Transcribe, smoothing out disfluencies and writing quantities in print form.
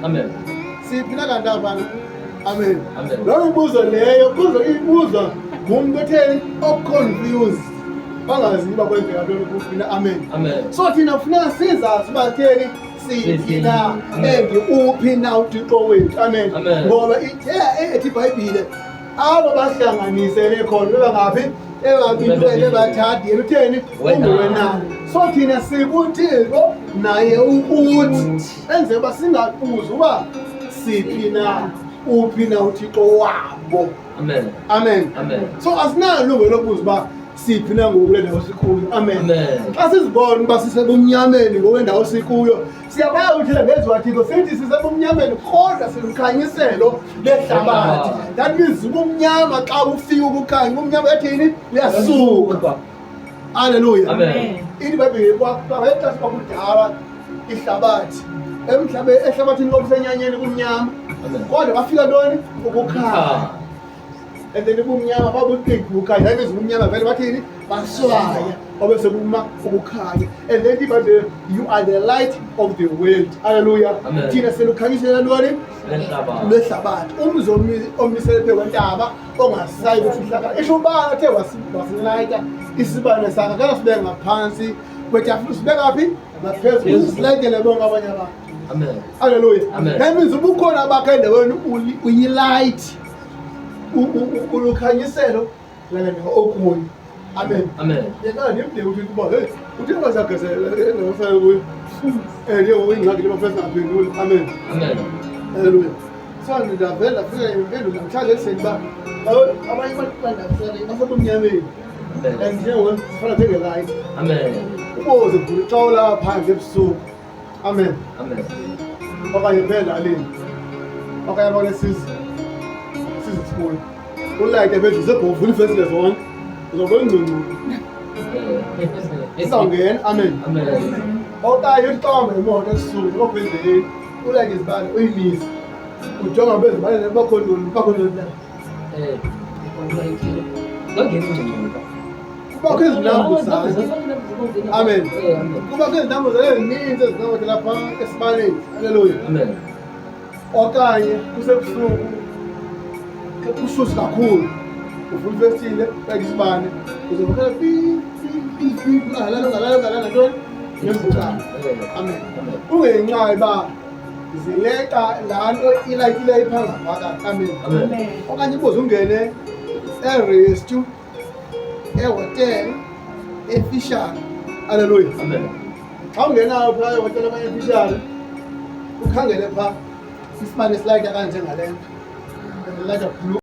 Amen. Siphila kanti bana. Amen. Amen. Lo mibuzo leyo ibuzwa ngumuntu otheni oconfused. Bangazi uba kwenzeka ntoni kuphina. Amen. Amen. So thina kufuneka sizazi uba theni siphila uphi na uThixo wethu. Amen. Ngoba ethi iBhayibhile abo bahlanganisele khona bebangaphi ebabili bathathu yena utheni unguwena. So thina sikuThixo naye ukuthi enze uba singabuzi uba siphi na uphi na uThixo wabo. Amen. Amen. Amen. So asinalo lokubuza uba siphi na ngokule ndawo sikuyo. Amen. Amen. Xa sizibona uba sisebumnyameni ngokwendawo sikuyo siyabaya ukuthi ngeziwa Thixo sithi sisebumnyameni kodwa silukhanyiselo lehlabathi. That means ubumnyama xa ufika ukukhanya ubumnyama yathini liyasuka. Hallelujah. Amen. iBhayibhile kwakuthiwa kwakudala ihlabathi ehlabathini kokusenyanyeni kumnyama kodwa bafika ntoni ukukhanya. And then ubumnyama babukhanya that means ubumnyama vele bathini baswaya babe sekuma ukukhanya. And then iBhayibhile you are the light of the world. Hallelujah. Thina selukhanyisela ntoni lehlabathi. Umzi omisele phezu kwentaba ongasayi kufihlakala isho ubani athe wasilayita isibane sakhe akala sibeke ngaphansi kwetafula sibeka phi ngaphezulu usilayitele bonke abanye abantu. Amen. Hallelujah. Amen. That means ubukhona bakho endaweni uyilight ulukhanyiselo lana okuyo. Amen. Amen. Yena nimde uthi kuba hey uthi ngazagezela engafana kuyo yebo ingxaki lebafesa ngaphendula. Amen. Amen. Hallelujah. Sani ndavela fika impendulo namhlanje ekseni ba abanye abantu bandafela basebumnyameni. And njengoba sifana njenge-light. Amen. Uboze vula xa ulapha phandle ebusuku. Amen. Amen. Okanye phela alini okanye abone sizisiboni ulayite bedlu sebhovula ifesile zonke uzobona ingcungcu isawungena. Amen. Amen. Okanye uhlombe imoto esuku ophezeni ulayite izibane uyimisa ujonga bezibane bakhona kubakho izinambuzane. Amen. Kubakho izinambuzane ezininzi ezinambuzane lapha esibaneni. Hallelujah. Amen. Okanye kusebusuku kushushu kakhulu uvula ifestile like isibane uzobona ungalala ntoni nembukane. Amen. Ungenxa uba zileqa laa nto ilayitile iphaa ngaphakathi. Amen. Amen. Okanye ibuze ungene erestu ehotele efishari. Hallelujah. Amen. Xa ungenayo phaa ehotele okanye efishari ukhangele phaa isibane silayita kanje ngale nto and light of blue.